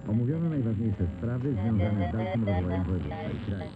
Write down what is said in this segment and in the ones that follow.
Omówiono najważniejsze sprawy związane z dalszym rozwojem województwa i kraju.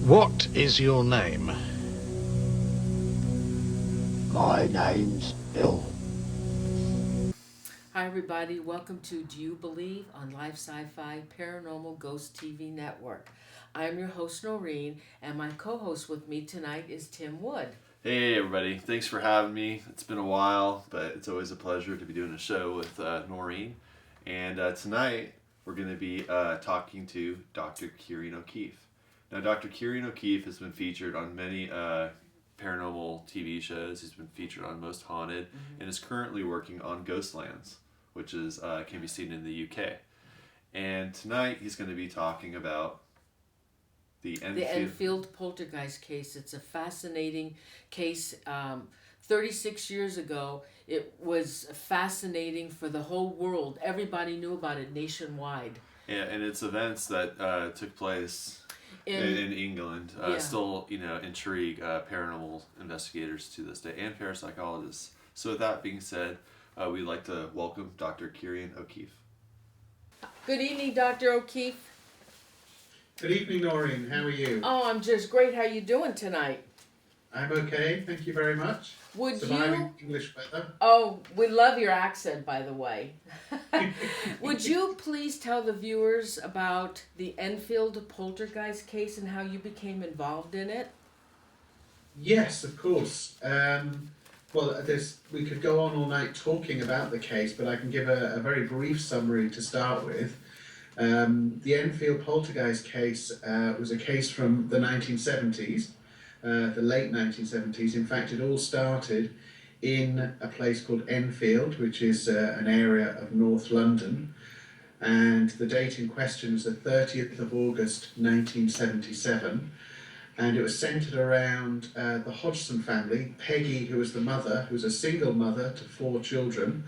What is your name? My name's Bill. Hi everybody, welcome to Do You Believe on Live Sci-Fi Paranormal Ghost TV Network. I'm your host Noreen, and my co-host with me tonight is Tim Wood. Hey everybody, thanks for having me. It's been a while, but it's always a pleasure to be doing a show with Noreen. And tonight we're going to be talking to Dr. Ciarán O'Keefe. Now Dr. Ciarán O'Keefe has been featured on many paranormal TV shows. He's been featured on Most Haunted, and is currently working on Ghostlands, which is can be seen in the UK. And tonight he's going to be talking about the Enfield Poltergeist case. It's a fascinating case. 36 years ago, it was fascinating for the whole world. Everybody knew about it nationwide. Yeah, and it's events that took place in England still, intrigue paranormal investigators to this day and parapsychologists. So with that being said, we'd like to welcome Dr. Ciarán O'Keefe. Good evening, Dr. O'Keefe. Good evening, Noreen. How are you? Oh, I'm just great. How you doing tonight? I'm okay. Thank you very much. Surviving English weather. Oh, we love your accent, by the way. Would you please tell the viewers about the Enfield Poltergeist case and how you became involved in it? Yes, of course. We could go on all night talking about the case, but I can give a very brief summary to start with. The Enfield Poltergeist case was a case from the 1970s, the late 1970s. In fact, it all started in a place called Enfield, which is an area of North London. And the date in question was the 30th of August 1977. And it was centred around the Hodgson family. Peggy, who was the mother, who was a single mother to 4 children.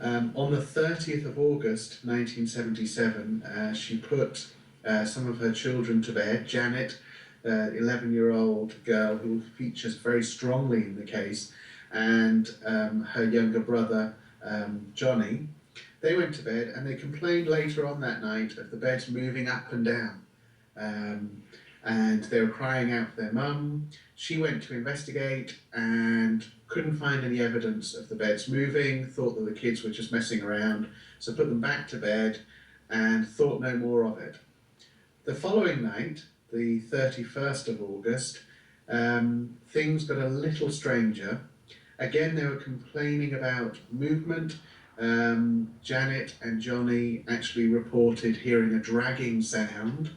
On the 30th of August 1977, she put some of her children to bed. Janet, the 11-year-old girl who features very strongly in the case, and her younger brother, Johnny, they went to bed, and they complained later on that night of the beds moving up and down. And they were crying out for their mum. She went to investigate and couldn't find any evidence of the beds moving, thought that the kids were just messing around, so put them back to bed and thought no more of it. The following night, the 31st of August, things got a little stranger. Again, they were complaining about movement. Janet and Johnny actually reported hearing a dragging sound,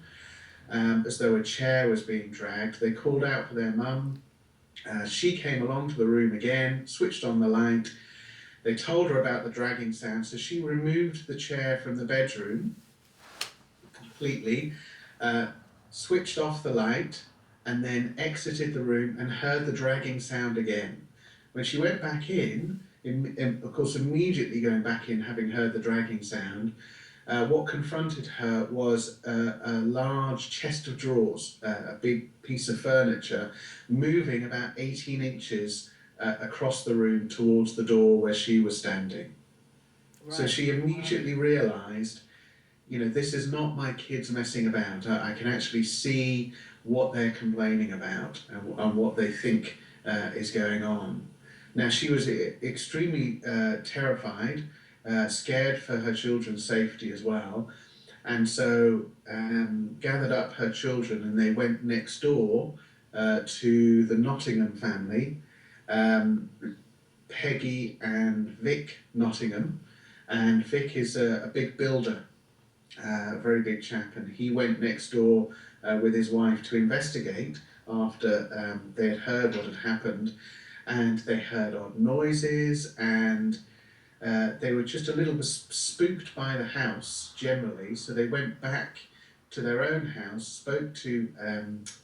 as though a chair was being dragged. They called out for their mum. She came along to the room again, switched on the light. They told her about the dragging sound, so she removed the chair from the bedroom completely, switched off the light, and then exited the room and heard the dragging sound again. When she went back in, of course immediately going back in, having heard the dragging sound, what confronted her was a large chest of drawers, a big piece of furniture, moving about 18 inches across the room towards the door where she was standing. Right. So she immediately realised, this is not my kids messing about. I can actually see what they're complaining about and what they think is going on. Now, she was extremely terrified, scared for her children's safety as well. and so gathered up her children, and they went next door to the Nottingham family, Peggy and Vic Nottingham. And Vic is a big builder, a very big chap, and he went next door with his wife to investigate after they had heard what had happened, and they heard odd noises, and they were just a little bit spooked by the house generally, so they went back to their own house, spoke to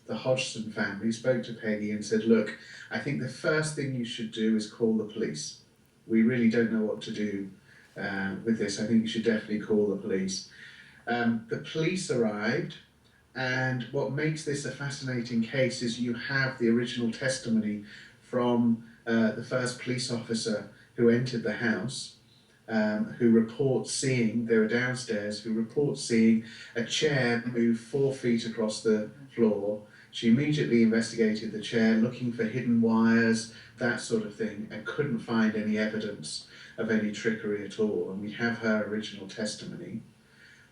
the Hodgson family, spoke to Peggy and said, look, I think the first thing you should do is call the police. We really don't know what to do with this. I think you should definitely call the police. The police arrived, and what makes this a fascinating case is you have the original testimony from the first police officer who entered the house, who reports seeing, they were downstairs, who reports seeing a chair move 4 feet across the floor. She immediately investigated the chair, looking for hidden wires, that sort of thing, and couldn't find any evidence of any trickery at all. And we have her original testimony.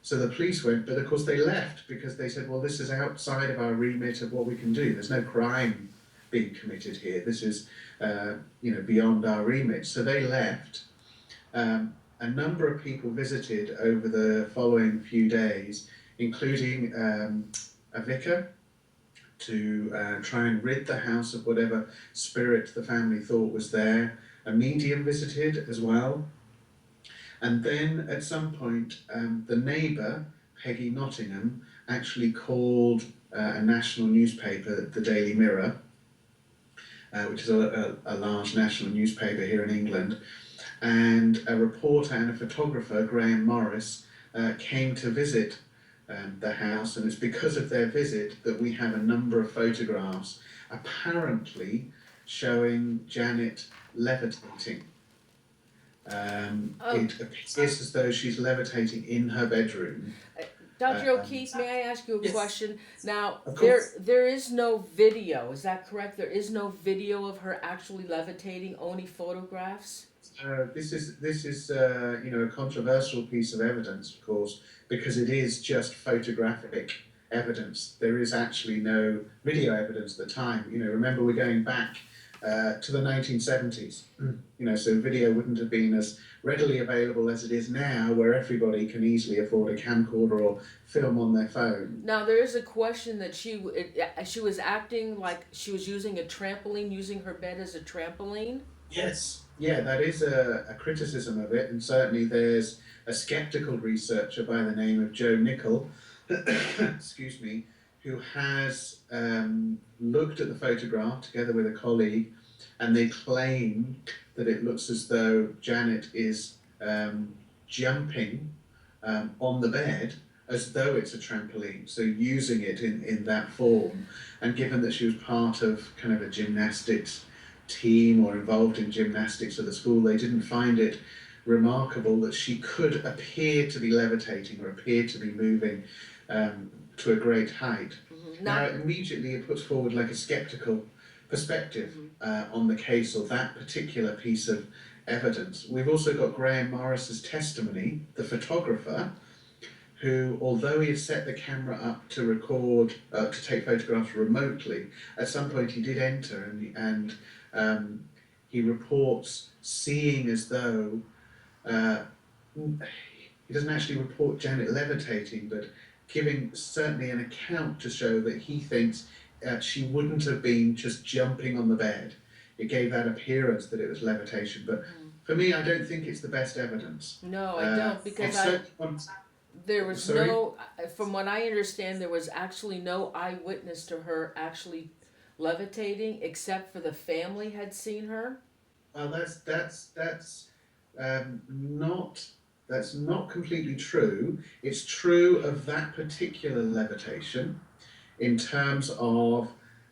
So the police went, but of course they left because they said, well, this is outside of our remit of what we can do. There's no crime being committed here. This is, beyond our remit. So they left. A number of people visited over the following few days, including a vicar, to try and rid the house of whatever spirit the family thought was there. A medium visited as well. And then at some point, the neighbour, Peggy Nottingham, actually called a national newspaper, the Daily Mirror, which is a large national newspaper here in England. And a reporter and a photographer, Graham Morris, came to visit the house, and it's because of their visit that we have a number of photographs apparently showing Janet levitating. It appears as though she's levitating in her bedroom. Dr. O'Keefe, may I ask you a yes. question? Now, Of course. there is no video, is that correct? There is no video of her actually levitating, only photographs? This is a controversial piece of evidence, of course, because it is just photographic evidence. There is actually no video evidence at the time. Remember, we're going back to the 1970s. So video wouldn't have been as readily available as it is now, where everybody can easily afford a camcorder or film on their phone. Now, there is a question that she was acting like she was using a trampoline, using her bed as a trampoline. Yes. Yeah, that is a criticism of it, and certainly there's a skeptical researcher by the name of Joe Nickel, excuse me, who has looked at the photograph together with a colleague, and they claim that it looks as though Janet is jumping on the bed as though it's a trampoline, so using it in that form. And given that she was part of kind of a gymnastics team or involved in gymnastics at the school, they didn't find it remarkable that she could appear to be levitating or appear to be moving to a great height. Mm-hmm. Now, immediately it puts forward like a skeptical perspective on the case or that particular piece of evidence. We've also got Graham Morris's testimony, the photographer, who, although he had set the camera up to record, to take photographs remotely, at some point he did enter and he reports seeing as though, he doesn't actually report Janet levitating, but giving certainly an account to show that he thinks she wouldn't have been just jumping on the bed. It gave that appearance that it was levitation, but for me, I don't think it's the best evidence. No, I don't, because there was no, from what I understand, there was actually no eyewitness to her actually levitating, except for the family had seen her. Well, that's not completely true. It's true of that particular levitation, in terms of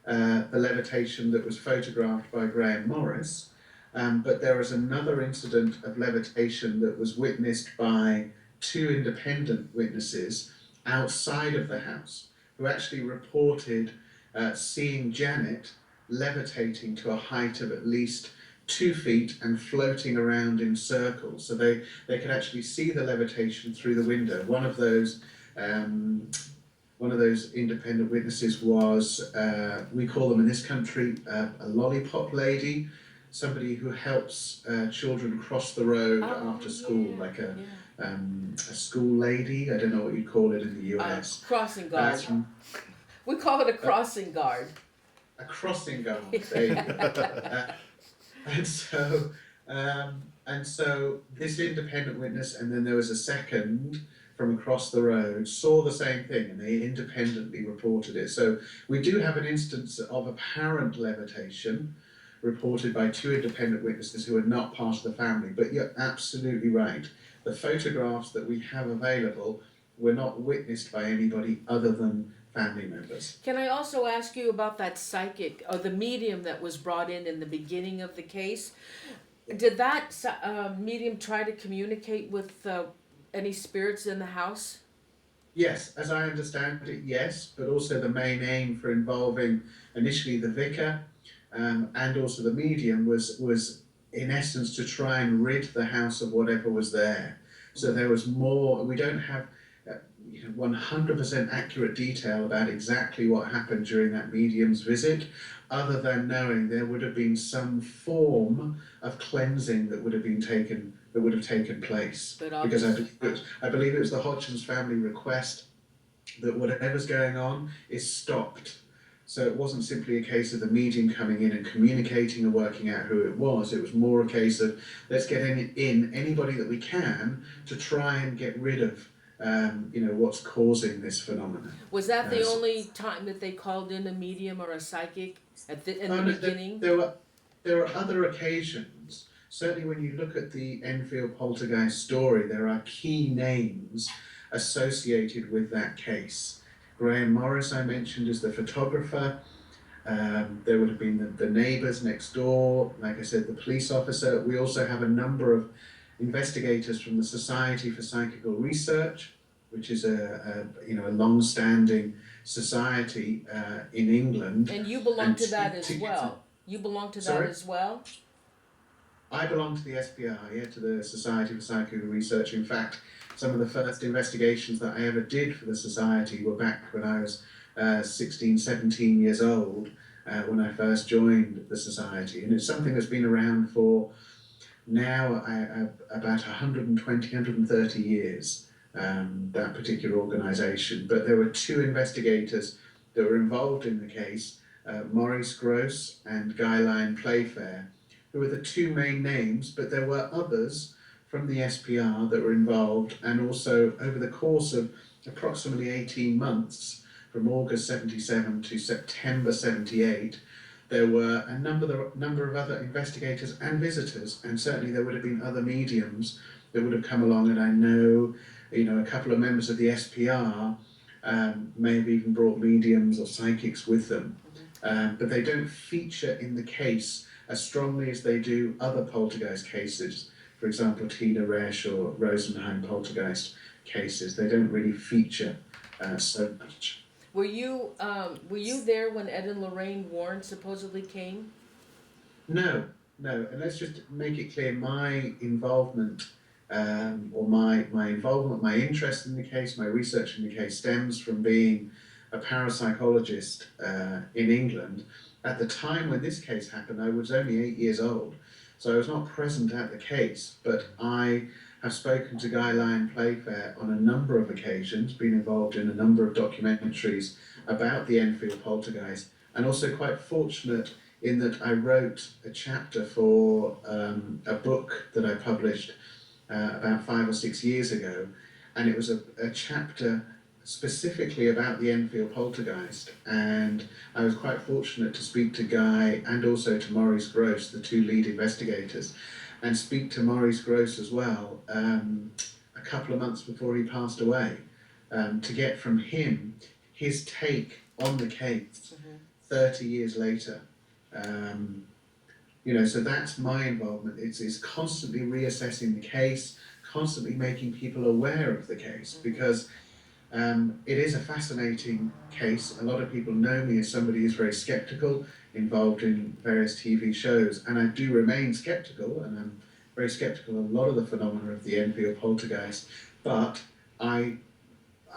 the levitation that was photographed by Graham Morris. But there was another incident of levitation that was witnessed by 2 independent witnesses outside of the house, who actually reported seeing Janet levitating to a height of at least 2 feet and floating around in circles. So they could actually see the levitation through the window. One of those One of those independent witnesses was, we call them in this country, a lollipop lady, somebody who helps children cross the road after school, like a school lady. I don't know what you call it in the US. Crossing guard. We call it a crossing guard. A crossing guard. There you go. And so this independent witness, and then there was a second from across the road, saw the same thing, and they independently reported it. So we do have an instance of apparent levitation reported by two independent witnesses who are not part of the family. But you're absolutely right. The photographs that we have available were not witnessed by anybody other than family members. Can I also ask you about that psychic or the medium that was brought in the beginning of the case? Did that medium try to communicate with any spirits in the house? Yes, as I understand it, yes, but also the main aim for involving initially the vicar and also the medium was in essence to try and rid the house of whatever was there. So there was more. We don't have 100% accurate detail about exactly what happened during that medium's visit, other than knowing there would have been some form of cleansing that would have taken place. Because I believe it was the Hodgson's family request that whatever's going on is stopped. So it wasn't simply a case of the medium coming in and communicating and working out who it was. It was more a case of let's get in anybody that we can to try and get rid of what's causing this phenomenon. Was that the only time that they called in a medium or a psychic in the beginning? There were other occasions. Certainly when you look at the Enfield Poltergeist story, there are key names associated with that case. Graham Morris, I mentioned, is the photographer. There would have been the neighbours next door, like I said, the police officer. We also have a number of investigators from the Society for Psychical Research, which is a long-standing society in England. And you belong to that as well. You belong to that as well? I belong to the SPR, to the Society for Psychical Research. In fact, some of the first investigations that I ever did for the Society were back when I was 16, 17 years old, when I first joined the Society. And it's something that's been around for now about 120, 130 years, that particular organisation. But there were two investigators that were involved in the case, Maurice Gross and Guyline Playfair, who were the two main names, but there were others from the SPR that were involved, and also over the course of approximately 18 months, from August 77 to September 78, there were a number of other investigators and visitors, and certainly there would have been other mediums that would have come along, and I know, a couple of members of the SPR may have even brought mediums or psychics with them, but they don't feature in the case as strongly as they do other poltergeist cases. For example, Tina Resch or Rosenheim poltergeist cases. They don't really feature so much. Were you there when Ed and Lorraine Warren supposedly came? No. And let's just make it clear, my involvement, my interest in the case, my research in the case stems from being a parapsychologist in England. At the time when this case happened, I was only 8 years old, so I was not present at the case, but I have spoken to Guyline Playfair on a number of occasions, been involved in a number of documentaries about the Enfield Poltergeist, and also quite fortunate in that I wrote a chapter for a book that I published about 5 or 6 years ago, and it was a chapter specifically about the Enfield Poltergeist, and I was quite fortunate to speak to Guy and also to Maurice Gross, the two lead investigators, and speak to Maurice Gross as well a couple of months before he passed away, to get from him his take on the case 30 years later. So that's my involvement. It's constantly reassessing the case, constantly making people aware of the case, because it is a fascinating case. A lot of people know me as somebody who's very sceptical, involved in various TV shows, and I do remain sceptical, and I'm very sceptical of a lot of the phenomena of the Enfield Poltergeist, but I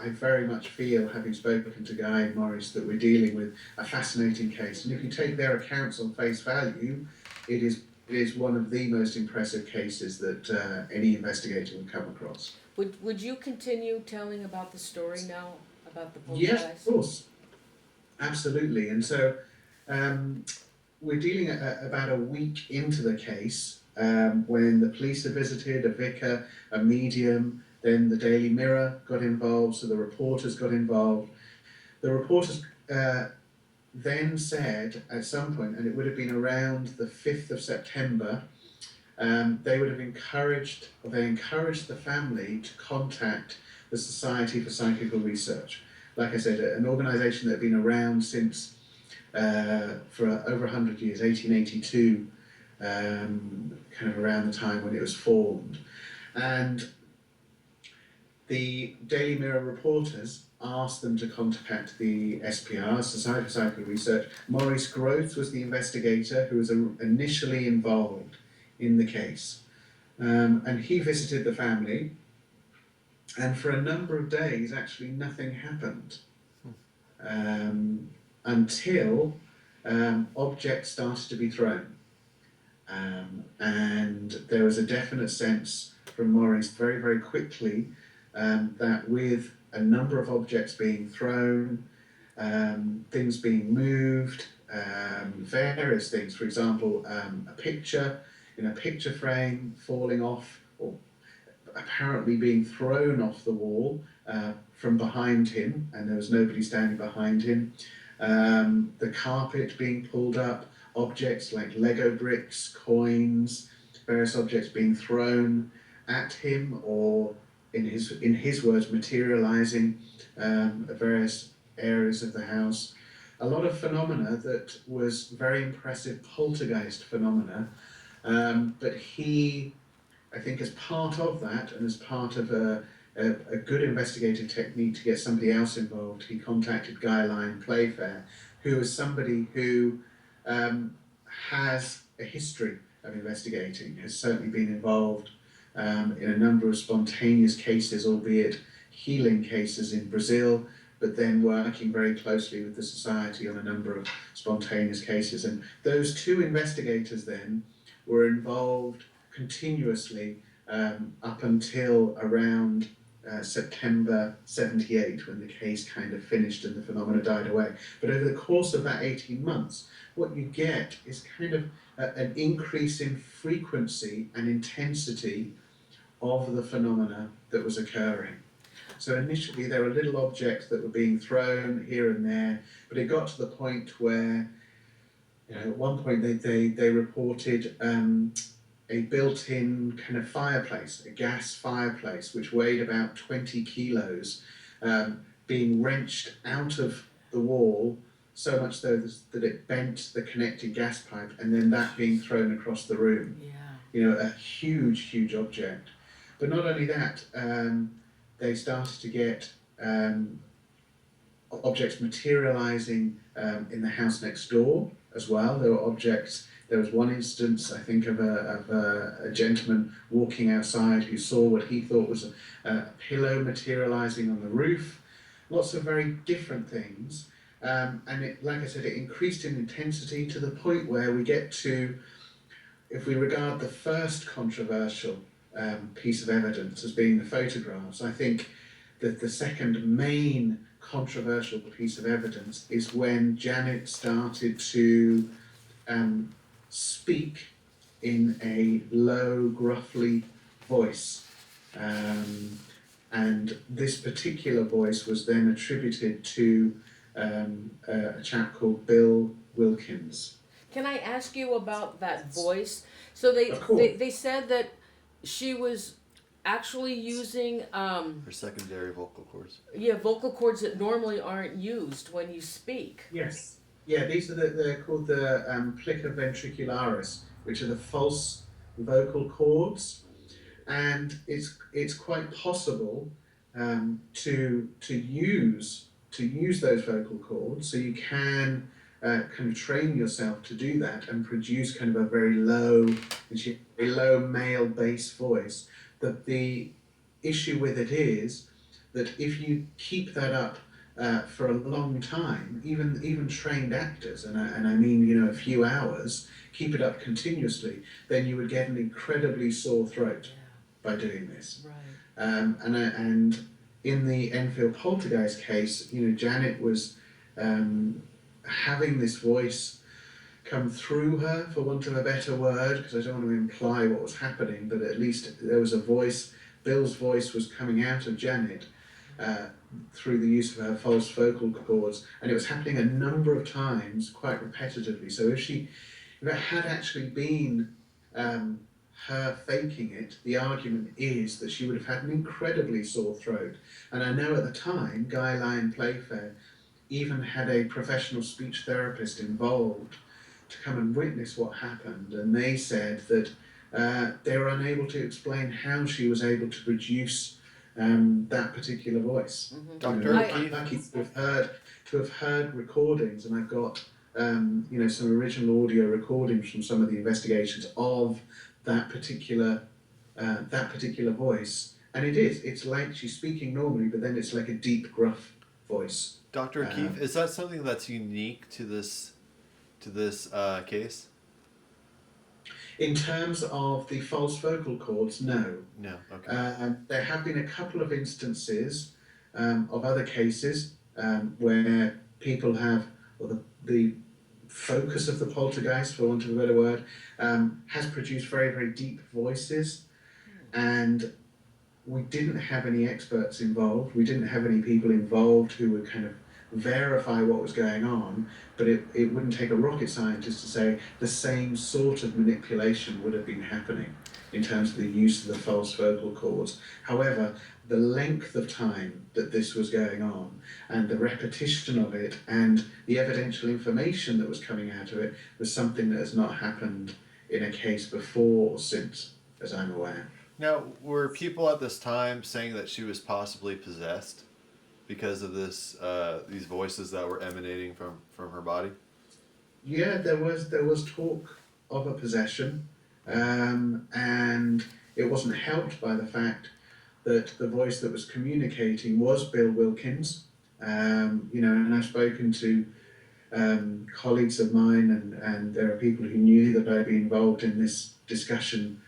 I very much feel, having spoken to Guy and Maurice, that we're dealing with a fascinating case. And if you take their accounts on face value, it is one of the most impressive cases that any investigator would come across. Would you continue telling about the story now, about the Yes, poltergeist? of course. Absolutely. And so we're dealing about a week into the case when the police have visited, a vicar, a medium, then the Daily Mirror got involved, so the reporters got involved. The reporters then said at some point, and it would have been around the 5th of September, they encouraged the family to contact the Society for Psychical Research. Like I said, an organisation that had been around since for over 100 years, 1882, kind of around the time when it was formed. And the Daily Mirror reporters asked them to contact the SPR, Society for Psychical Research. Maurice Groth was the investigator who was initially involved in the case. And he visited the family, and for a number of days, actually nothing happened until objects started to be thrown. And there was a definite sense from Maurice very, very quickly that with a number of objects being thrown, things being moved, various things, for example, a picture in a picture frame falling off or apparently being thrown off the wall from behind him, and there was nobody standing behind him, the carpet being pulled up, objects like Lego bricks, coins, various objects being thrown at him, or in his words, materializing at various areas of the house. A lot of phenomena that was very impressive poltergeist phenomena, but he, I think as part of that and as part of a good investigative technique to get somebody else involved, he contacted Guy Lyon Playfair, who is somebody who has a history of investigating, has certainly been involved in a number of spontaneous cases, albeit healing cases in Brazil, but then working very closely with the society on a number of spontaneous cases. And those two investigators then were involved continuously up until around September 78, when the case kind of finished and the phenomena died away. But over the course of that 18 months, what you get is kind of an increase in frequency and intensity of the phenomena that was occurring. So initially there were little objects that were being thrown here and there, but it got to the point where, you know, at one point they reported a built-in kind of fireplace, a gas fireplace, which weighed about 20 kilos, being wrenched out of the wall, so much so that it bent the connected gas pipe, and then that being thrown across the room. Yeah. You know, a huge, huge object. But not only that, they started to get objects materializing in the house next door as well. There were objects. There was one instance, I think, of a gentleman walking outside who saw what he thought was a pillow materializing on the roof. Lots of very different things. And it, like I said, it increased in intensity to the point where we get to, if we regard the first controversial piece of evidence as being the photographs, I think that the second main controversial piece of evidence is when Janet started to speak in a low, gruffly voice. And this particular voice was then attributed to a chap called Bill Wilkins. Can I ask you about that voice? So they said that she was actually using Her secondary vocal cords. vocal cords that normally aren't used when you speak. Yes. Yeah, these are they're called the plica ventricularis, which are the false vocal cords, and it's quite possible to use those vocal cords, so you can kind of train yourself to do that and produce kind of a very low male bass voice. The issue with it is that if you keep that up for a long time, even trained actors, and I mean, you know, a few hours, keep it up continuously, then you would get an incredibly sore throat by doing this. Right. And in the Enfield Poltergeist case, you know, Janet was having this voice come through her, for want of a better word, because I don't want to imply what was happening, but at least there was a voice. Bill's voice was coming out of Janet through the use of her false vocal cords, and it was happening a number of times, quite repetitively. So if it had actually been her faking it, the argument is that she would have had an incredibly sore throat. And I know at the time, Guy Lyon Playfair even had a professional speech therapist involved to come and witness what happened, and they said that they were unable to explain how she was able to produce that particular voice. Mm-hmm. Dr. I'm lucky to have heard recordings, and I've got you know, some original audio recordings from some of the investigations of that particular voice, and it's like she's speaking normally, but then it's like a deep, gruff voice. Dr. Keefe, is that something that's unique to this case? In terms of the false vocal cords, no. No. Okay. There have been a couple of instances of other cases where people have, or the focus of the poltergeist, for want of a better word, has produced very, very deep voices, and we didn't have any experts involved. We didn't have any people involved who would kind of verify what was going on, but it wouldn't take a rocket scientist to say the same sort of manipulation would have been happening in terms of the use of the false vocal cords. However, the length of time that this was going on and the repetition of it and the evidential information that was coming out of it was something that has not happened in a case before or since, as I'm aware. Now, were people at this time saying that she was possibly possessed because of this, these voices that were emanating from her body? Yeah, there was talk of a possession, and it wasn't helped by the fact that the voice that was communicating was Bill Wilkins. You know, and I've spoken to colleagues of mine, and there are people who knew that I'd be involved in this discussion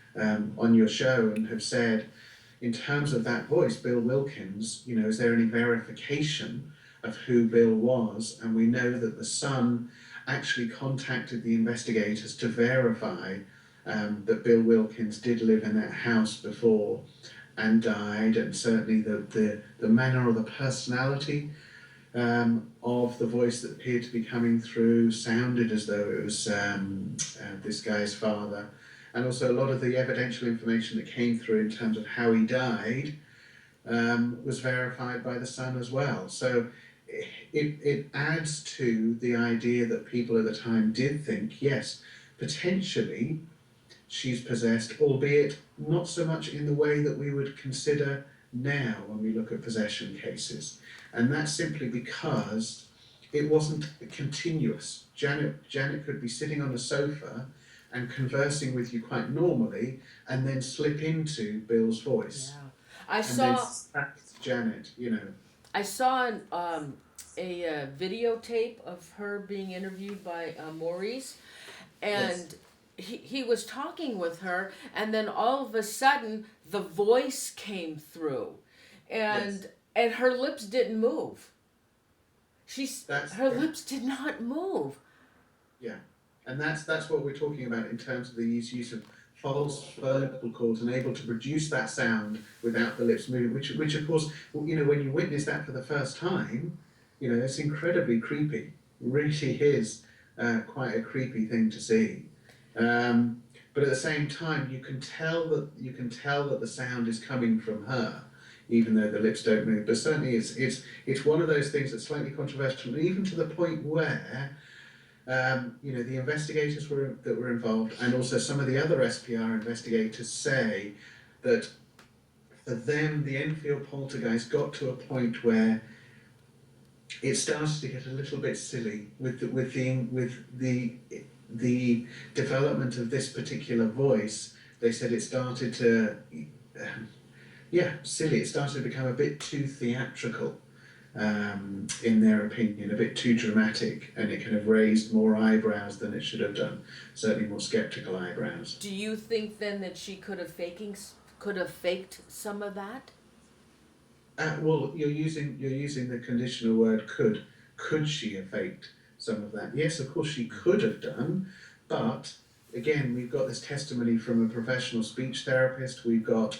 on your show, and have said, in terms of that voice, Bill Wilkins, you know, is there any verification of who Bill was? And we know that the son actually contacted the investigators to verify that Bill Wilkins did live in that house before and died, and certainly the manner or the personality of the voice that appeared to be coming through sounded as though it was this guy's father. And also a lot of the evidential information that came through in terms of how he died was verified by the son as well. So it adds to the idea that people at the time did think, yes, potentially she's possessed, albeit not so much in the way that we would consider now when we look at possession cases. And that's simply because it wasn't continuous. Janet could be sitting on a sofa and conversing with you quite normally, and then slip into Bill's voice. Yeah, That's Janet, you know. I saw a videotape of her being interviewed by Maurice, and he was talking with her, and then all of a sudden the voice came through, and her lips didn't move. Her lips did not move. Yeah. And that's what we're talking about in terms of the use of false vocal cords and able to produce that sound without the lips moving, which of course, you know, when you witness that for the first time, you know, it's incredibly creepy. It really is quite a creepy thing to see. But at the same time, you can tell that the sound is coming from her, even though the lips don't move. But certainly, it's one of those things that's slightly controversial, even to the point where you know, the investigators that were involved, and also some of the other SPR investigators, say that for them, the Enfield Poltergeist got to a point where it started to get a little bit silly with the development of this particular voice. They said it started to yeah, silly. It started to become a bit too theatrical, in their opinion, a bit too dramatic, and it kind of raised more eyebrows than it should have done. Certainly more skeptical eyebrows. Do you think then that she could have faked some of that? Well, you're using the conditional word could. Could she have faked some of that? Yes, of course she could have done, but again, we've got this testimony from a professional speech therapist. We've got,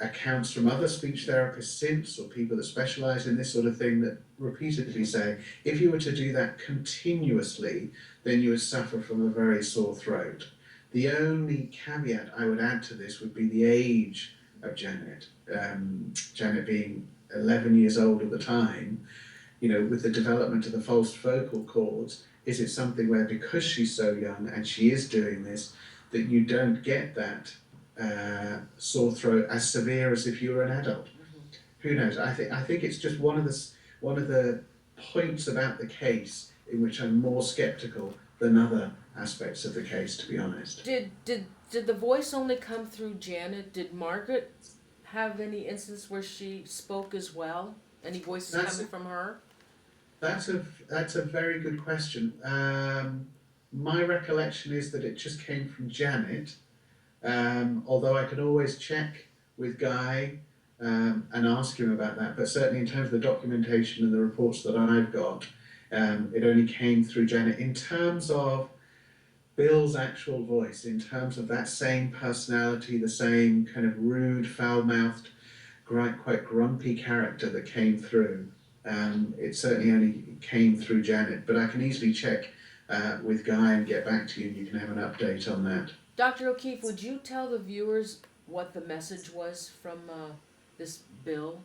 accounts from other speech therapists since, or people that specialise in this sort of thing, that repeatedly say if you were to do that continuously, then you would suffer from a very sore throat. The only caveat I would add to this would be the age of Janet. Janet being 11 years old at the time, with the development of the false vocal cords, is it something where because she's so young and she is doing this, that you don't get that sore throat as severe as if you were an adult? Who knows? I think it's just one of the points about the case in which I'm more skeptical than other aspects of the case, to be honest. Did the voice only come through Janet? Did Margaret have any instance where she spoke as well? Any voices coming from her? That's a very good question. My recollection is that it just came from Janet, although I could always check with Guy and ask him about that. But certainly in terms of the documentation and the reports that I've got, it only came through Janet. In terms of Bill's actual voice, in terms of that same personality, the same kind of rude, foul-mouthed, quite grumpy character that came through, it certainly only came through Janet. But I can easily check with Guy and get back to you, and you can have an update on that. Dr. O'Keefe, would you tell the viewers what the message was from this bill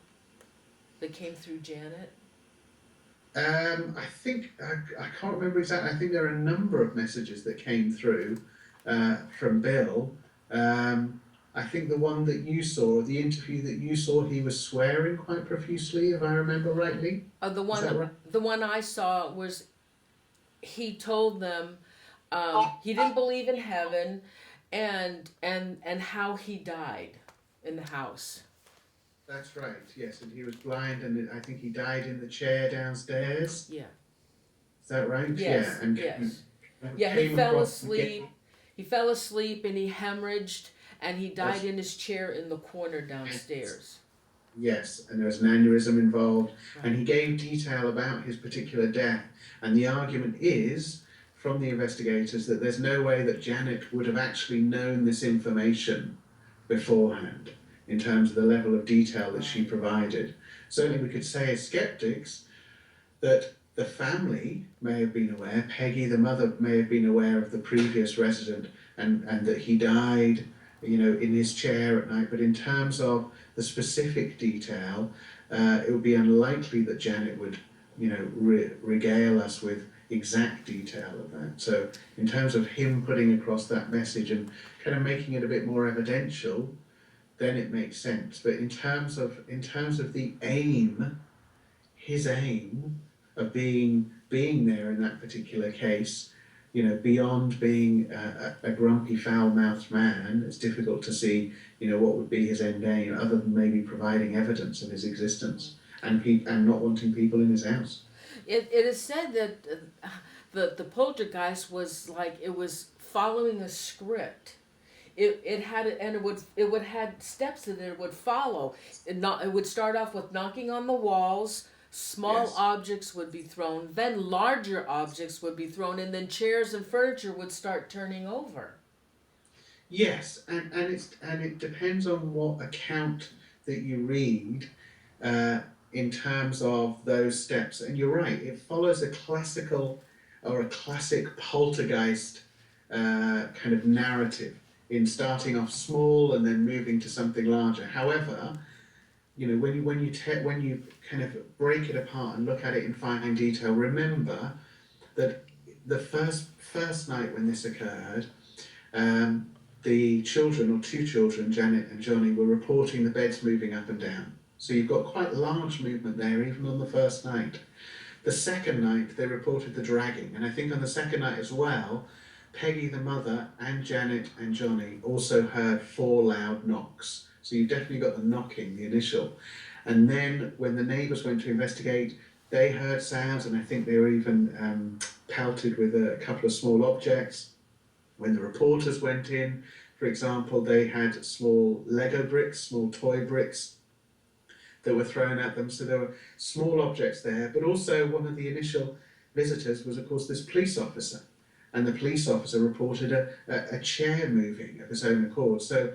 that came through Janet? I think, I can't remember exactly. I think there are a number of messages that came through from Bill. I think the one that you saw, the interview that you saw, he was swearing quite profusely, if I remember rightly. The one, Is that right? the one I saw was, he told them he didn't believe in heaven, and how he died in the house. That's right, yes, and he was blind, and I think he died in the chair downstairs. Yeah. Is that right? Yes. Yeah. And Yes. came Yeah, he fell across- asleep. He fell asleep and he hemorrhaged, and he died Yes. in his chair in the corner downstairs. Yes, and there was an aneurysm involved, and he gave detail about his particular death. And the argument is, from the investigators, that there's no way that Janet would have actually known this information beforehand, in terms of the level of detail that she provided. Certainly we could say as skeptics that the family may have been aware, Peggy, the mother, may have been aware of the previous resident, and that he died, in his chair at night. But in terms of the specific detail, it would be unlikely that Janet would, regale us with exact detail of that. So in terms of him putting across that message and kind of making it a bit more evidential, then it makes sense. But in terms of the aim, his aim of being there in that particular case, beyond being a grumpy, foul-mouthed man, it's difficult to see, what would be his end game, other than maybe providing evidence of his existence and not wanting people in his house. It is said that the poltergeist was like, it was following a script. It would had steps that it would follow. It would start off with knocking on the walls. Small Yes. objects would be thrown, then larger objects would be thrown, and then chairs and furniture would start turning over. Yes, and it depends on what account that you read in terms of those steps. And you're right, it follows a classical or a classic poltergeist kind of narrative, in starting off small and then moving to something larger. However, when you kind of break it apart and look at it in fine detail, remember that the first night when this occurred, the children, or two children, Janet and Johnny, were reporting the beds moving up and down. So you've got quite large movement there, even on the first night. The second night, they reported the dragging, and I think on the second night as well, Peggy, the mother, and Janet and Johnny also heard 4 loud knocks So you've definitely got the knocking, the initial. And then when the neighbours went to investigate, they heard sounds, and I think they were even pelted with a couple of small objects. When the reporters went in, for example, they had small Lego bricks, small toy bricks that were thrown at them. So there were small objects there, but also one of the initial visitors was, of course, this police officer. And the police officer reported a chair moving of its own accord. So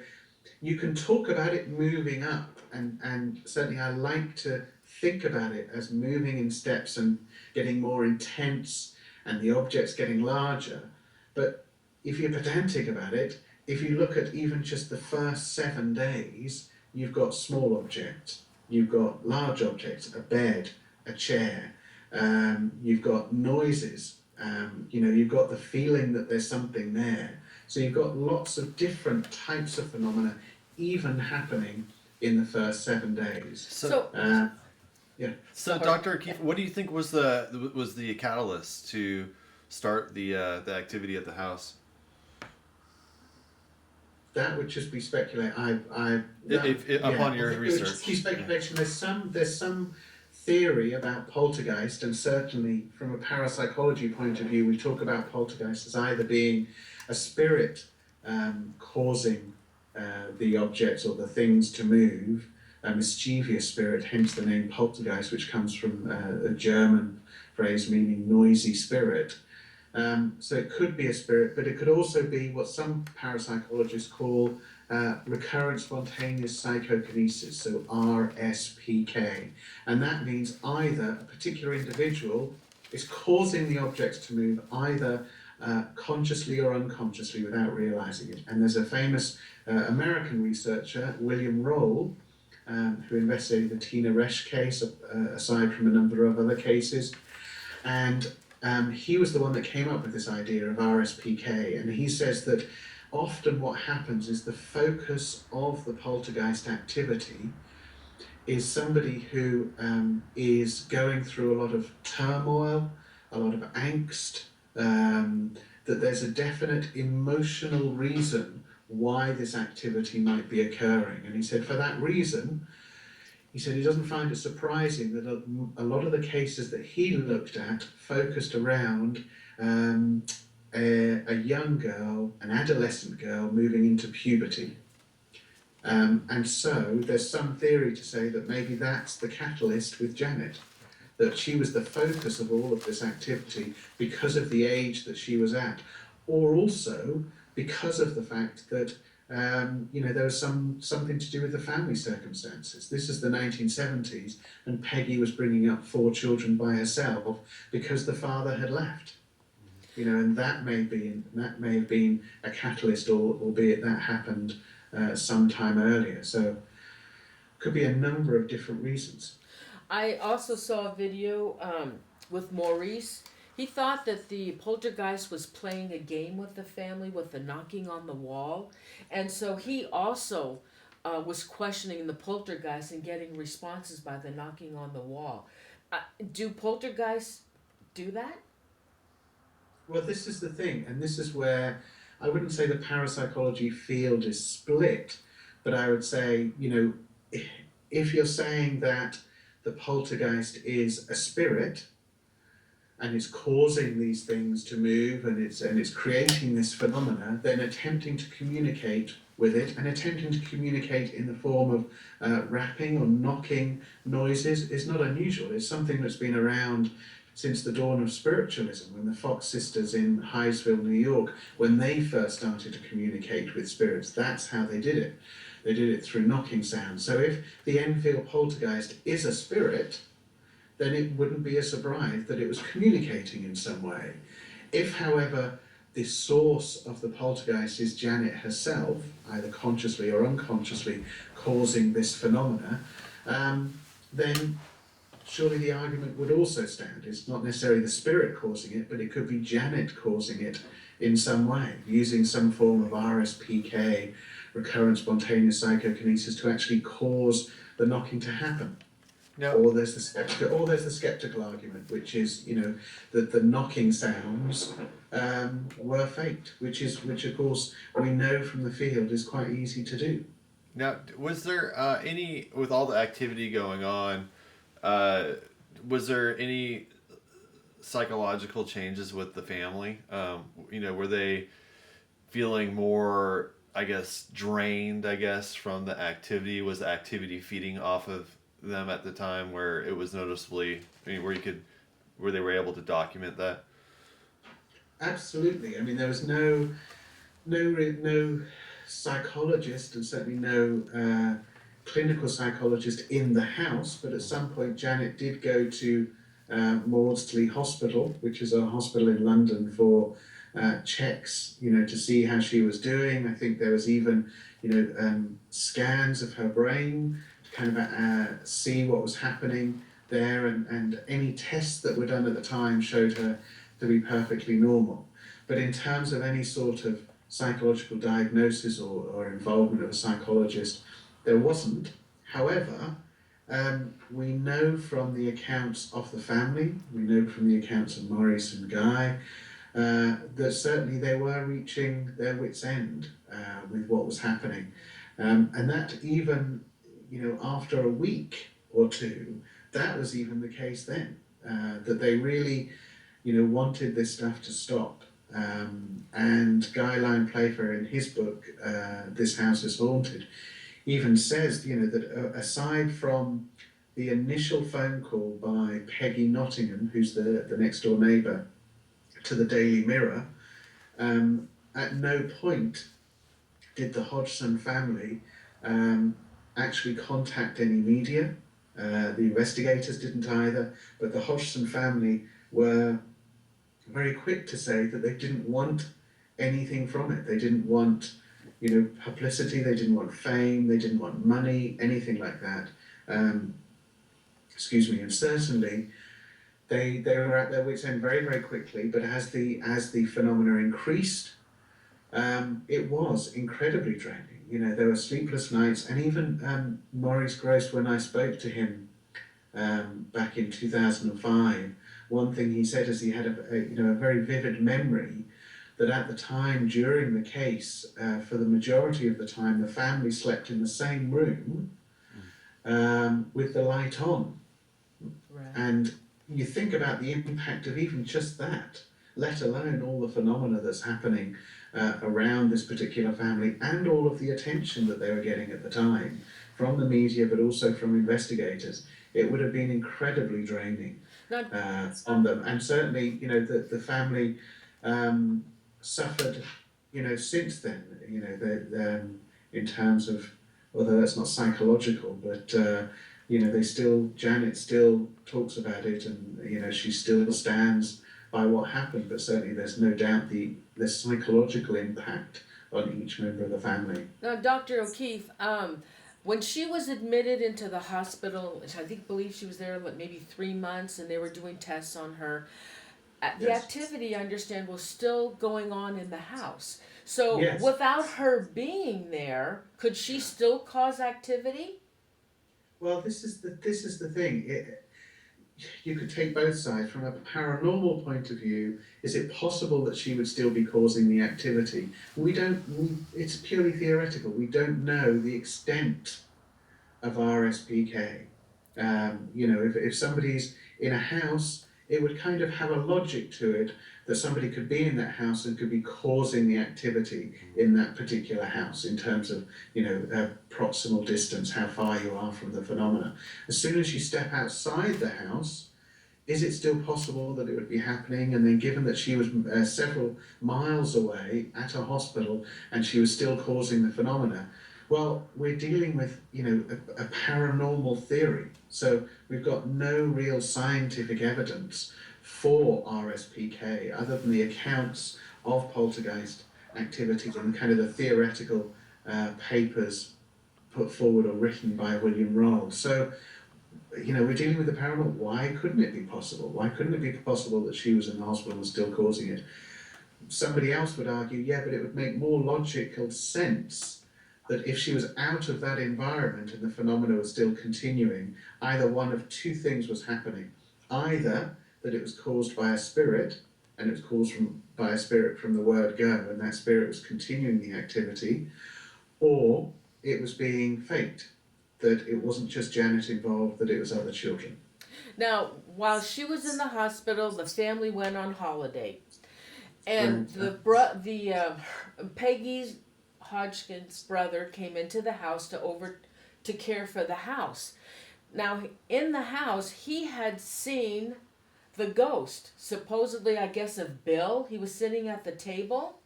you can talk about it moving up, and certainly I like to think about it as moving in steps and getting more intense and the objects getting larger. But if you're pedantic about it, if you look at even just the first 7 days, you've got small objects, you've got large objects, a bed, a chair, you've got noises, you've got the feeling that there's something there. So you've got lots of different types of phenomena even happening in the first 7 days. So Dr. O'Keefe, what do you think was the catalyst to start the activity at the house? That would just be speculation. Upon your research, it would just be speculation. There's some theory about poltergeist, and certainly from a parapsychology point of view, we talk about poltergeist as either being a spirit causing the objects or the things to move, a mischievous spirit, hence the name poltergeist, which comes from a German phrase meaning noisy spirit. So it could be a spirit, but it could also be what some parapsychologists call recurrent spontaneous psychokinesis, so RSPK. And that means either a particular individual is causing the objects to move either consciously or unconsciously without realizing it. And there's a famous American researcher, William Roll, who investigated the Tina Resch case, aside from a number of other cases. And he was the one that came up with this idea of RSPK, and he says that often what happens is the focus of the poltergeist activity is somebody who is going through a lot of turmoil, a lot of angst, that there's a definite emotional reason why this activity might be occurring. And he said for that reason, he said he doesn't find it surprising that a lot of the cases that he looked at focused around a young girl, an adolescent girl moving into puberty. And so there's some theory to say that maybe that's the catalyst with Janet, that she was the focus of all of this activity because of the age that she was at, or also because of the fact that there was something to do with the family circumstances. This is the 1970s, and Peggy was bringing up 4 children by herself because the father had left. And that may have been a catalyst, albeit that happened some time earlier. So, could be a number of different reasons. I also saw a video with Maurice. He thought that the poltergeist was playing a game with the family with the knocking on the wall. And so he also was questioning the poltergeist and getting responses by the knocking on the wall. Do poltergeists do that? Well, this is the thing, and this is where I wouldn't say the parapsychology field is split, but I would say, if you're saying that the poltergeist is a spirit, and it's causing these things to move, and it's creating this phenomena, then attempting to communicate with it and attempting to communicate in the form of rapping or knocking noises is not unusual. It's something that's been around since the dawn of spiritualism, when the Fox sisters in Hinesville, New York, when they first started to communicate with spirits, that's how they did it. They did it through knocking sounds. So if the Enfield Poltergeist is a spirit, then it wouldn't be a surprise that it was communicating in some way. If, however, the source of the poltergeist is Janet herself, either consciously or unconsciously causing this phenomena, then surely the argument would also stand. It's not necessarily the spirit causing it, but it could be Janet causing it in some way, using some form of RSPK, recurrent spontaneous psychokinesis, to actually cause the knocking to happen. No. Or there's the skeptical argument, which is, that the knocking sounds were faked, which of course we know from the field is quite easy to do. Now, was there any, with all the activity going on, was there any psychological changes with the family? Were they feeling more, I guess, drained, I guess, from the activity? Was the activity feeding off of them at the time where it was noticeably, where they were able to document that? Absolutely. I mean, there was no psychologist, and certainly no clinical psychologist in the house. But at some point, Janet did go to Maudsley Hospital, which is a hospital in London, for checks, to see how she was doing. I think there was even, scans of her brain to kind of see what was happening there, and any tests that were done at the time showed her to be perfectly normal. But in terms of any sort of psychological diagnosis or involvement of a psychologist, there wasn't. However, we know from the accounts of the family, we know from the accounts of Maurice and Guy, that certainly they were reaching their wits' end with what was happening. And that even, after a week or two, that was even the case then, that they really, wanted this stuff to stop. And Guy Lyon Playfair, in his book, This House is Haunted, even says, that aside from the initial phone call by Peggy Nottingham, who's the next door neighbour, to the Daily Mirror, at no point did the Hodgson family actually contact any media. The investigators didn't either, but the Hodgson family were very quick to say that they didn't want anything from it. They didn't want, publicity, they didn't want fame, they didn't want money, anything like that. And certainly they were at their wits' end very, very quickly, but as the phenomena increased, it was incredibly draining. There were sleepless nights, and even Maurice Gross, when I spoke to him back in 2005, one thing he said is he had a very vivid memory that at the time during the case, for the majority of the time, the family slept in the same room with the light on. Right. And you think about the impact of even just that, let alone all the phenomena that's happening around this particular family, and all of the attention that they were getting at the time from the media, but also from investigators. It would have been incredibly draining on them. And certainly, the family suffered, since then, in terms of, although that's not psychological, but Janet still talks about it, and she still stands by what happened. But certainly, there's no doubt the psychological impact on each member of the family. Now, Dr. O'Keefe, when she was admitted into the hospital, believe she was there maybe 3 months, and they were doing tests on her. The activity, I understand, was still going on in the house. So without her being there, could she still cause activity? Well, this is the thing. You could take both sides. From a paranormal point of view, is it possible that she would still be causing the activity? It's purely theoretical. We don't know the extent of RSPK. If somebody's in a house, it would kind of have a logic to it that somebody could be in that house and could be causing the activity in that particular house in terms of, proximal distance, how far you are from the phenomena. As soon as you step outside the house, is it still possible that it would be happening? And then given that she was several miles away at a hospital and she was still causing the phenomena, well, we're dealing with, a paranormal theory. So we've got no real scientific evidence for RSPK other than the accounts of poltergeist activities and kind of the theoretical papers put forward or written by William Roll. So, we're dealing with the paranormal. Why couldn't it be possible? Why couldn't it be possible that she was in the hospital and still causing it? Somebody else would argue, but it would make more logical sense that if she was out of that environment and the phenomena was still continuing, either one of two things was happening. Either that it was caused by a spirit, and it was caused by a spirit from the word go, and that spirit was continuing the activity, or it was being faked, that it wasn't just Janet involved, that it was other children. Now, while she was in the hospital, the family went on holiday, and Peggy Hodgson's brother came into the house to care for the house. Now, in the house, he had seen the ghost, supposedly, I guess, of Bill. He was sitting at the table.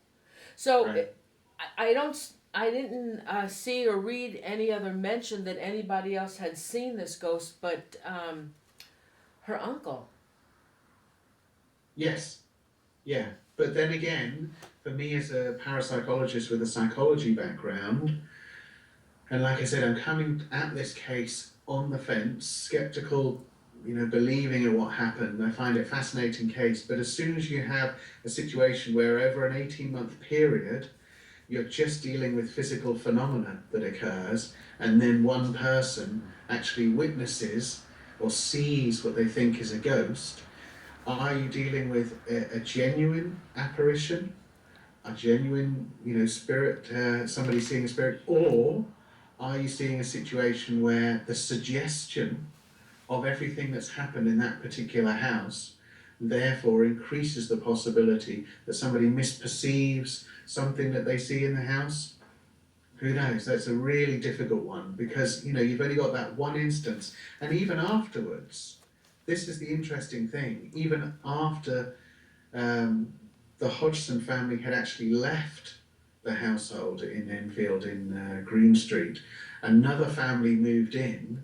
So Right. I didn't see or read any other mention that anybody else had seen this ghost, but her uncle. Yes, yeah. But then again, for me as a parapsychologist with a psychology background, and like I said, I'm coming at this case on the fence, skeptical, believing in what happened. I find it a fascinating case. But as soon as you have a situation where over an 18-month period, you're just dealing with physical phenomena that occurs, and then one person actually witnesses or sees what they think is a ghost, are you dealing with a genuine apparition, a genuine, spirit, somebody seeing a spirit, or are you seeing a situation where the suggestion of everything that's happened in that particular house therefore increases the possibility that somebody misperceives something that they see in the house? Who knows? That's a really difficult one, because you've only got that one instance, and even afterwards, this is the interesting thing, even after the Hodgson family had actually left the household in Enfield in Green Street, another family moved in,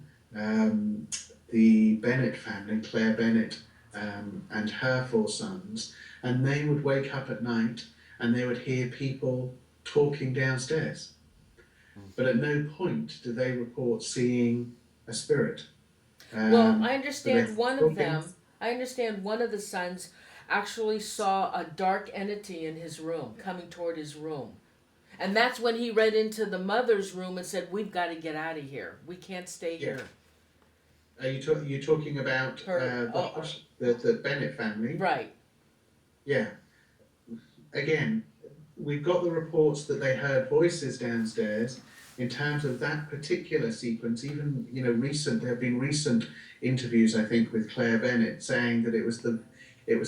the Bennett family, Claire Bennett, and her 4 sons, and they would wake up at night and they would hear people talking downstairs. But at no point do they report seeing a spirit. Well, I understand one of talking- them. I understand one of the sons actually saw a dark entity in his room, coming toward his room. And that's when he read into the mother's room and said, "We've got to get out of here. We can't stay Yeah. here." Are you talking about the Bennett family? Right. Yeah. Again, we've got the reports that they heard voices downstairs. In terms of that particular sequence, even there have been recent interviews, I think, with Claire Bennett saying that it was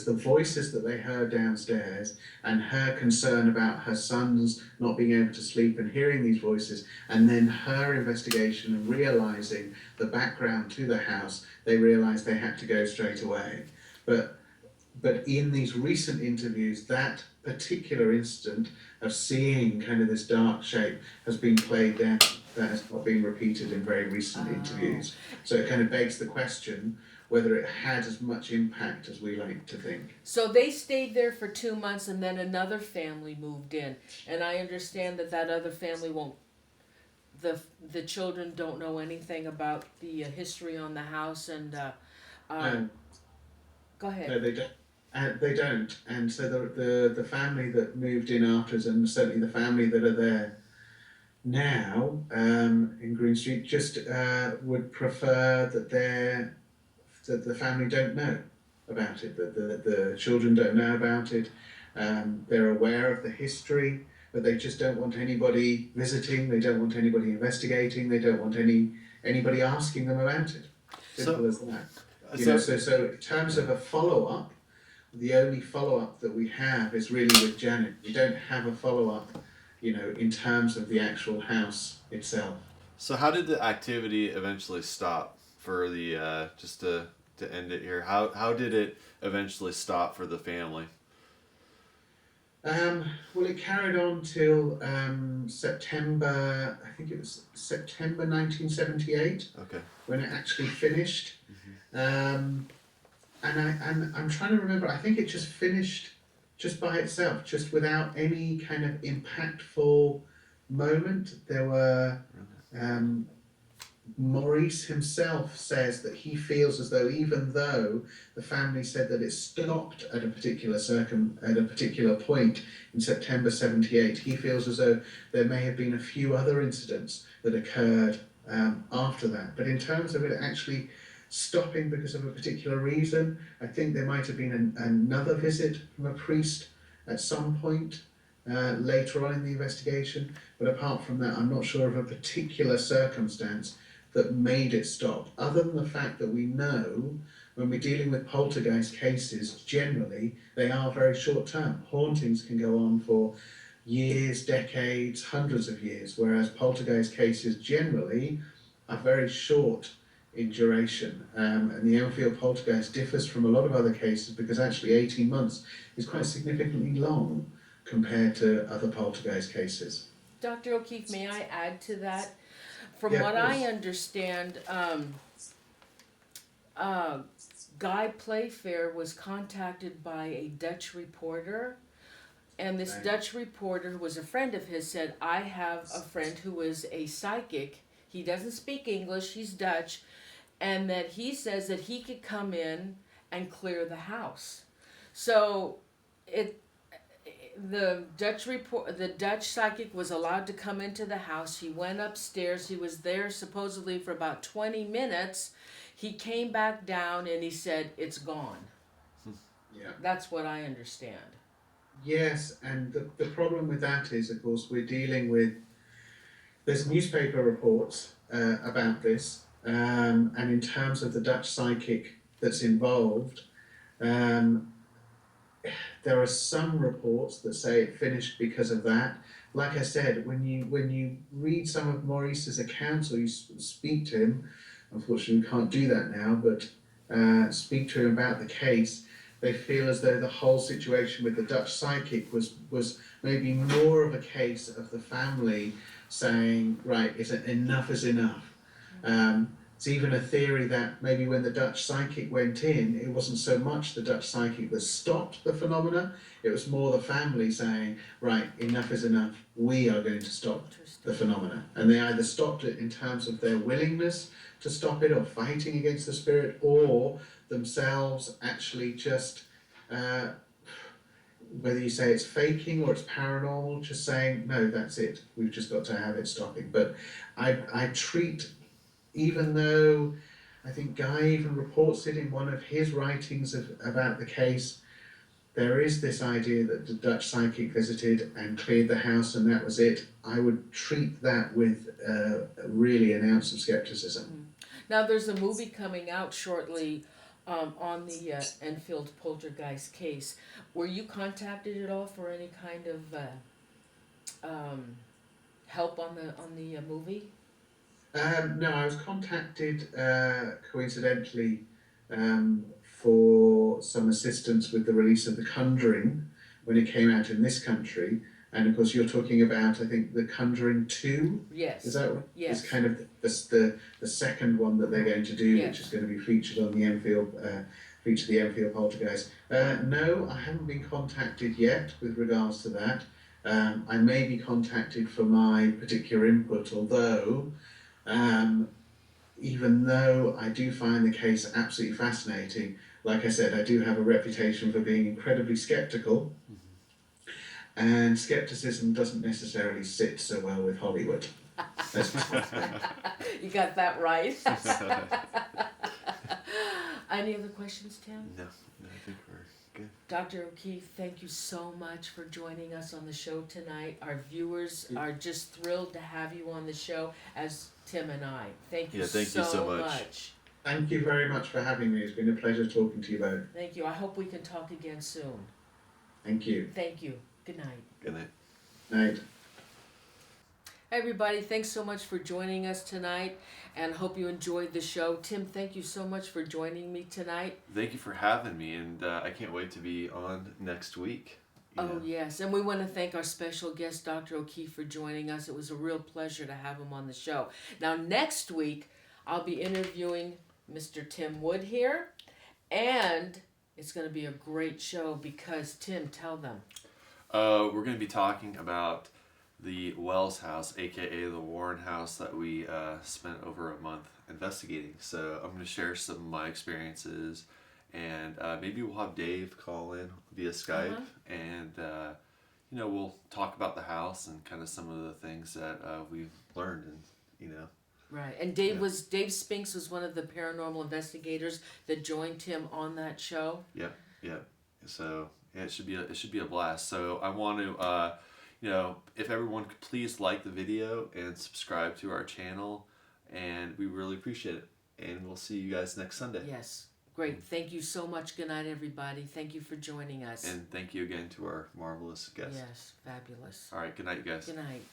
the voices that they heard downstairs, and her concern about her sons not being able to sleep and hearing these voices, and then her investigation and realizing the background to the house, they realized they had to go straight away. But in these recent interviews, that particular incident of seeing kind of this dark shape has been played down. That has not been repeated in very recent interviews. So it kind of begs the question whether it had as much impact as we like to think. So they stayed there for 2 months, and then another family moved in. And I understand that other family won't. The children don't know anything about the history on the house, and go ahead. No, they don't. They don't, and so the family that moved in after us, and certainly the family that are there now in Green Street, just would prefer that the family don't know about it, that the children don't know about it. They're aware of the history, but they just don't want anybody visiting. They don't want anybody investigating. They don't want anybody asking them about it. Simple as that. So in terms of a follow-up, the only follow-up that we have is really with Janet. We don't have a follow-up, in terms of the actual house itself. So how did the activity eventually stop for the, just to end it here, how did it eventually stop for the family? Well, it carried on till September, I think it was September 1978, Okay. when it actually finished. And I'm trying to remember, I think it just finished just by itself, just without any kind of impactful moment. There were, Maurice himself says that he feels as though, even though the family said that it stopped at a particular point in September 78, he feels as though there may have been a few other incidents that occurred after that. But in terms of it actually stopping because of a particular reason, I think there might have been another visit from a priest at some point, later on in the investigation. But apart from that, I'm not sure of a particular circumstance that made it stop, other than the fact that we know when we're dealing with poltergeist cases, generally they are very short term. Hauntings can go on for years, decades, hundreds of years, whereas poltergeist cases generally are very short in duration. And the Enfield Poltergeist differs from a lot of other cases because actually 18 months is quite significantly long compared to other poltergeist cases. Dr. O'Keefe, may I add to that? From Yeah, what of course. I understand, Guy Playfair was contacted by a Dutch reporter, and this Right. Dutch reporter, who was a friend of his, said, I have a friend who is a psychic. He doesn't speak English, he's Dutch, and that he says that he could come in and clear the house. So the Dutch psychic was allowed to come into the house. He went upstairs. He was there supposedly for about 20 minutes. He came back down and he said, it's gone. Yeah. That's what I understand. Yes, and the problem with that is, of course, we're dealing with, there's newspaper reports about this, and in terms of the Dutch psychic that's involved, there are some reports that say it finished because of that. Like I said, when you read some of Maurice's accounts or you speak to him, unfortunately we can't do that now, but speak to him about the case, they feel as though the whole situation with the Dutch psychic was maybe more of a case of the family saying, right, enough is enough. It's even a theory that maybe when the Dutch psychic went in, it wasn't so much the Dutch psychic that stopped the phenomena, it was more the family saying, right, enough is enough, we are going to stop the phenomena. And they either stopped it in terms of their willingness to stop it or fighting against the spirit, or themselves actually just, whether you say it's faking or it's paranormal, just saying, no, that's it, we've just got to have it stopping. But I treat, even though I think Guy even reports it in one of his writings about the case, there is this idea that the Dutch psychic visited and cleared the house and that was it. I would treat that with really an ounce of skepticism. Now there's a movie coming out shortly on the Enfield Poltergeist case. Were you contacted at all for any kind of help on the movie? No, I was contacted coincidentally for some assistance with the release of The Conjuring when it came out in this country. And of course, you're talking about, I think, The Conjuring 2? Yes. Is that right? Yes. It's kind of the second one that they're going to do, Yes. which is going to be featured on the Enfield, feature the Enfield Poltergeist. No, I haven't been contacted yet with regards to that. I may be contacted for my particular input, although even though I do find the case absolutely fascinating, like I said, I do have a reputation for being incredibly skeptical, and skepticism doesn't necessarily sit so well with Hollywood. Let's just say. You got that right. Any other questions, Tim? No, I think we're good. Dr. O'Keefe, thank you so much for joining us on the show tonight. Our viewers are just thrilled to have you on the show, as Tim and I. Thank you, Thank you so much. Thank you very much for having me. It's been a pleasure talking to you both. Thank you. I hope we can talk again soon. Thank you. Thank you. Good night. Good night. Night. Hey everybody, thanks so much for joining us tonight, and hope you enjoyed the show. Tim, thank you so much for joining me tonight. Thank you for having me, and I can't wait to be on next week. Oh yes, and we want to thank our special guest, Dr. O'Keefe, for joining us. It was a real pleasure to have him on the show. Now next week, I'll be interviewing Mr. Tim Wood here, and it's going to be a great show because, Tim, tell them. We're going to be talking about the Wells house, aka the Warren house, that we spent over a month investigating. So I'm going to share some of my experiences, and maybe we'll have Dave call in via Skype, and we'll talk about the house and kind of some of the things that we've learned, and Right, and Dave Spinks was one of the paranormal investigators that joined Tim on that show. Yeah. So it should be a blast. So I want to if everyone could please like the video and subscribe to our channel, and we really appreciate it. And we'll see you guys next Sunday. Yes. Great. Thank you so much. Good night, everybody. Thank you for joining us. And thank you again to our marvelous guests. Yes. Fabulous. All right. Good night, you guys. Good night.